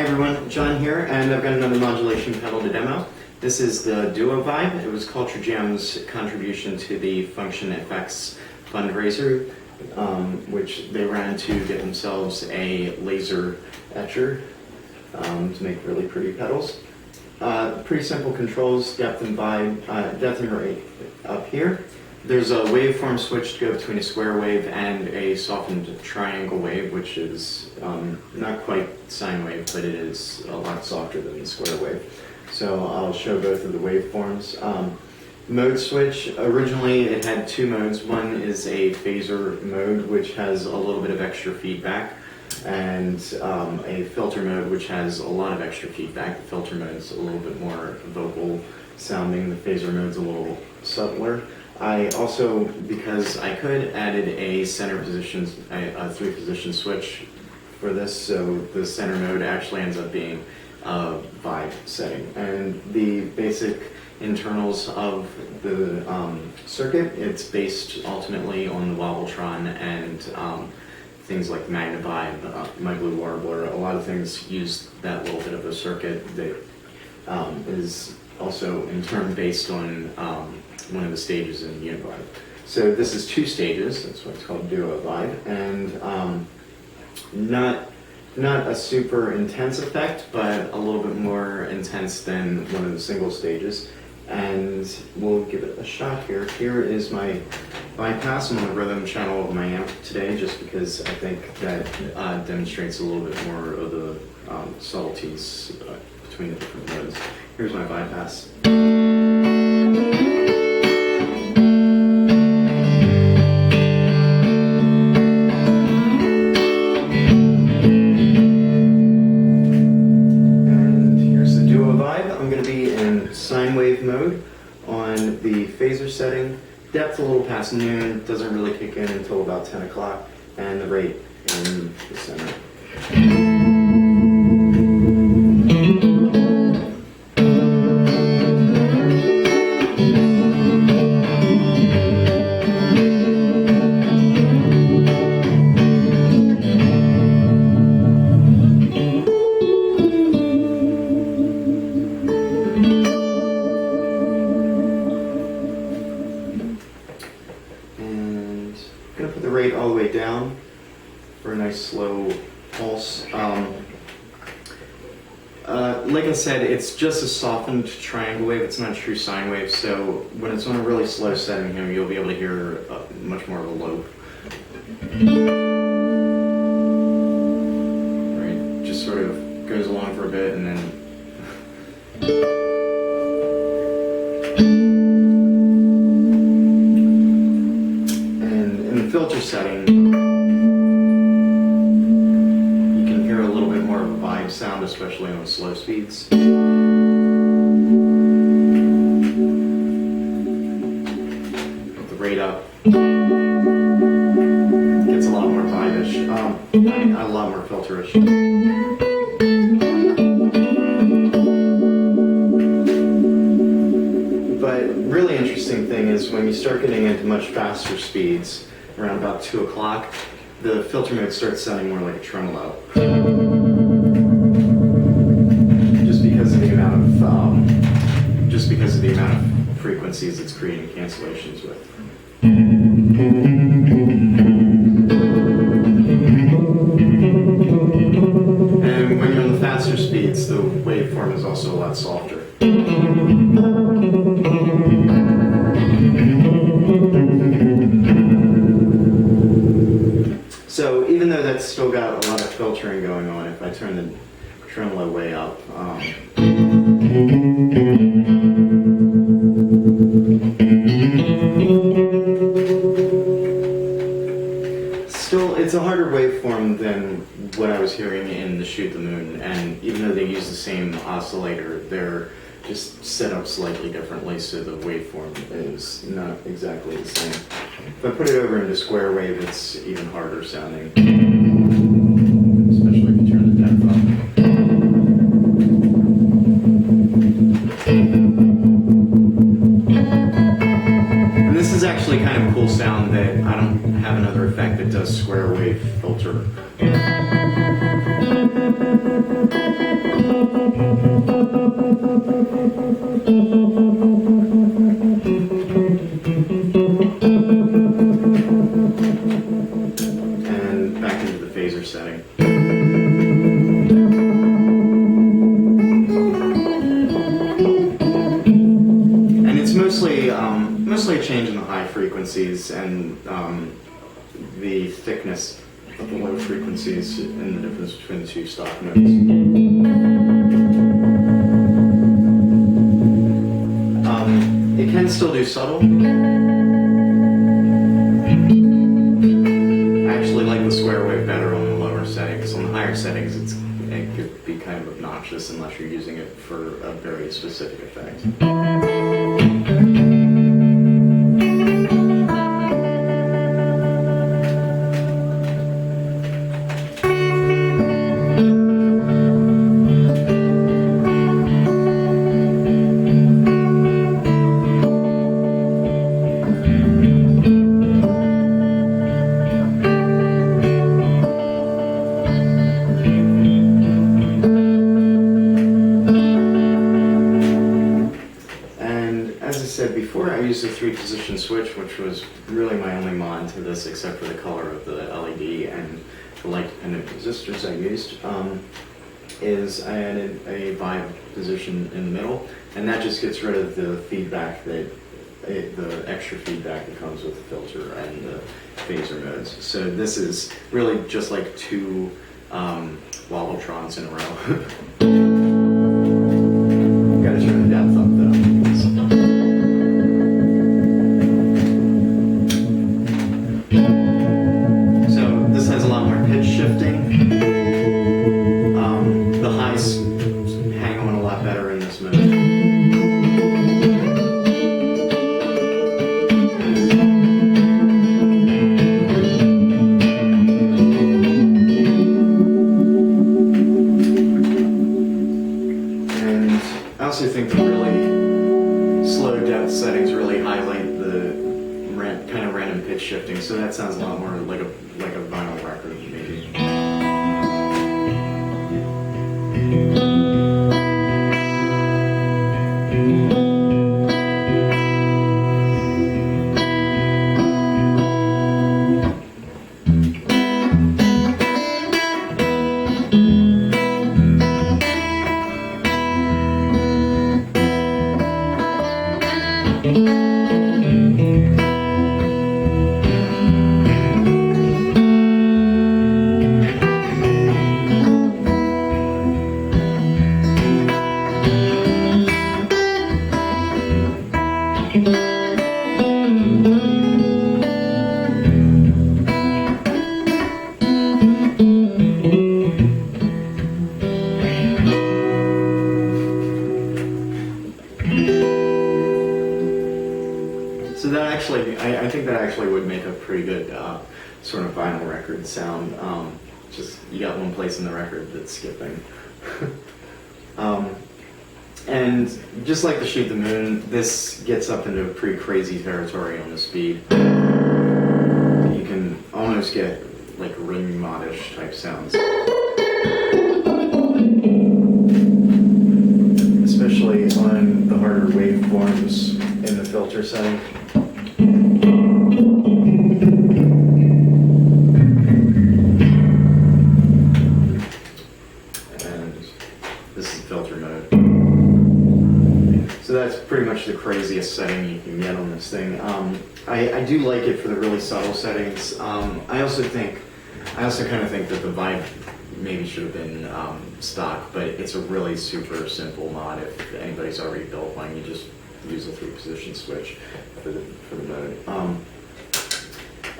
Hi everyone, John here, and I've got another modulation pedal to demo. This is the Duovibe. It was CultureJam's contribution to the FunctionFX fundraiser, which they ran to get themselves a laser etcher to make really pretty pedals. Pretty simple controls, depth and rate up here. There's a waveform switch to go between a square wave and a softened triangle wave, which is not quite sine wave, but it is a lot softer than the square wave. So I'll show both of the waveforms. Mode switch, originally it had two modes. One is a phaser mode, which has a little bit of extra feedback, and a filter mode, which has a lot of extra feedback. The filter mode is a little bit more vocal sounding. The phaser mode's a little subtler. I also, because I could, added a center position, a 3-position switch for this, so the center mode actually ends up being a vibe setting. And the basic internals of the circuit, it's based ultimately on the Wobbletron and things like Magnavibe, My Blue Warbler. A lot of things use that little bit of a circuit that is also in turn based on one of the stages in Duovibe. So this is 2 stages, that's why it's called Duovibe, and not a super intense effect, but a little bit more intense than one of the single stages. And we'll give it a shot here. Here is my bypass. I'm on the rhythm channel of my amp today, just because I think that demonstrates a little bit more of the subtleties between the different modes. Here's my bypass. Sine wave mode on the phaser setting. Depth a little past noon, doesn't really kick in until about 10 o'clock, and the rate in the center. I'm going to put the rate all the way down for a nice slow pulse. Like I said, it's just a softened triangle wave. It's not a true sine wave, so when it's on a really slow setting here, you'll be able to hear much more of a lope. Right, just sort of goes along for a bit and then filter setting, you can hear a little bit more of a vibe sound, especially on slow speeds. Put the rate up. Gets a lot more vibe-ish. A lot more filterish. But really interesting thing is when you start getting into much faster speeds, around about 2 o'clock, the filter mode starts sounding more like a tremolo. Just because of the amount of frequencies it's creating cancellations with. And when you're on the faster speeds, the waveform is also a lot softer. So even though that's still got a lot of filtering going on, if I turn the tremolo way up, still it's a harder waveform than what I was hearing in the Shoot the Moon, and even though they use the same oscillator, they're just set up slightly differently, so the waveform is not exactly the same. If I put it over into square wave, it's even harder sounding, especially if you turn the depth up. And this is actually kind of a cool sound that I don't have another effect that does square wave filter. phaser setting. And it's mostly a change in the high frequencies and the thickness of the low frequencies and the difference between the two stock notes. It can still do subtle. I actually like the square wave better on the lower settings. On the higher settings, it could be kind of obnoxious unless you're using it for a very specific effect. Before I used a 3-position switch, which was really my only mod to this except for the color of the LED and the light-dependent resistors I used, is I added a vibe position in the middle, and that just gets rid of the feedback the extra feedback that comes with the filter and the phaser modes. So this is really just like two Wobbletrons in a row. Gotta turn the depth up though. Shifting. The highs hang on a lot better in this mode. And I also think the really slow depth settings really highlight the kind of random pitch shifting, so that sounds a lot more like a vinyl record maybe. So that actually, I think that actually would make a pretty good sort of vinyl record sound. Just, you got one place in the record that's skipping. And just like the Shoot the Moon, this gets up into a pretty crazy territory on the speed. You can almost get like ring modish type sounds. Especially on the harder waveforms in the filter setting. And this is filter mode. So that's pretty much the craziest setting you can get on this thing. I do like it for the really subtle settings. I also kind of think that the vibe maybe should have been stock, but it's a really super simple mod. If anybody's already built one, you just use a 3-position switch for the mode.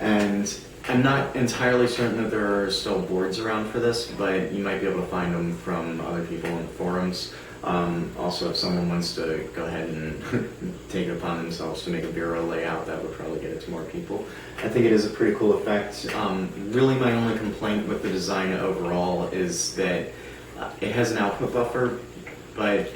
And I'm not entirely certain that there are still boards around for this, but you might be able to find them from other people in the forums. Also, if someone wants to go ahead and take it upon themselves to make a bureau layout, that would probably get it to more people. I think it is a pretty cool effect. Really, my only complaint with the design overall is that it has an output buffer, but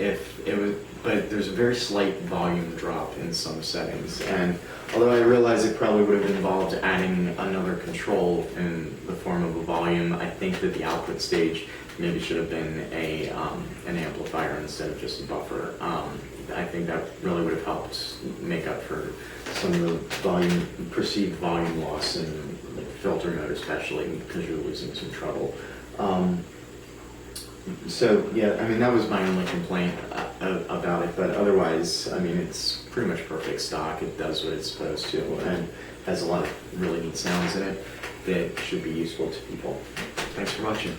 but there's a very slight volume drop in some settings. And although I realize it probably would have involved adding another control in the form of a volume, I think that the output stage maybe should have been an amplifier instead of just a buffer. I think that really would have helped make up for some of the perceived volume loss in like filter mode, especially because you're losing some treble. So yeah, I mean that was my only complaint about it, but otherwise, I mean it's pretty much perfect stock. It does what it's supposed to, and has a lot of really neat sounds in it that should be useful to people. Thanks for watching.